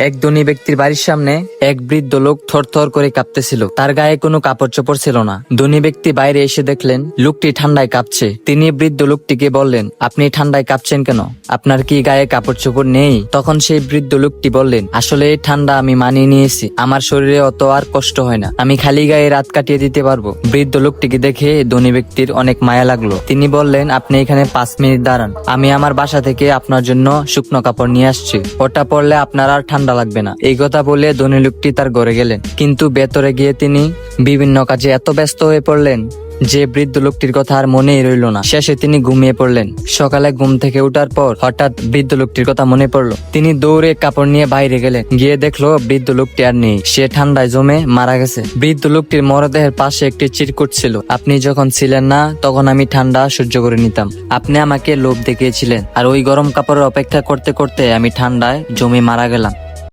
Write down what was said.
এক ধনী ব্যক্তির বাড়ির সামনে এক বৃদ্ধ লোক থরথর করে কাঁপতেছিল। তার গায়ে কোনো কাপড় চোপড় ছিল না। ধনী ব্যক্তি বাইরে এসে দেখলেন লোকটি ঠান্ডায় কাঁপছে। তিনি বৃদ্ধ লোকটিকে বললেন, আপনি ঠান্ডায় কাঁপছেন কেন? আপনার কি গায়ে কাপড় চোপড় নেই? তখন সেই বৃদ্ধ লোকটি বললেন, আসলে এই ঠান্ডা আমি মানিয়ে নিয়েছি, আমার শরীরে অত আর কষ্ট হয় না, আমি খালি গায়ে রাত কাটিয়ে দিতে পারবো। বৃদ্ধ লোকটিকে দেখে ধনী ব্যক্তির অনেক মায়া লাগলো। তিনি বললেন, আপনি এখানে 5 মিনিট দাঁড়ান, আমি আমার বাসা থেকে আপনার জন্য শুকনো কাপড় নিয়ে আসছি, ওটা পরলে আপনার আর ঠান্ডা লাগবে না। এই কথা বলে ধনী লোকটি তার ঘরে গেলেন। কিন্তু ভেতরে গিয়ে তিনি বিভিন্ন কাজে এত ব্যস্ত হয়ে পড়লেন যে বৃদ্ধ লোকটির কথা আর মনেই রইল না। শেষে তিনি ঘুমিয়ে পড়লেন। সকালে ঘুম থেকে উঠার পর হঠাৎ বৃদ্ধ লোকটির কথা মনে পড়লো। তিনি দৌড়ে কাপড় নিয়ে বাইরে গেলেন। গিয়ে দেখলো বৃদ্ধ লোকটি আর নেই, সে ঠান্ডায় জমে মারা গেছে। বৃদ্ধ লোকটির মরদেহের পাশে একটি চিরকুট ছিল। আপনি যখন ছিলেন না তখন আমি ঠান্ডা সহ্য করে নিতাম, আপনি আমাকে লোভ দেখিয়েছিলেন, আর ওই গরম কাপড়ের অপেক্ষা করতে করতে আমি ঠান্ডায় জমে মারা গেলাম।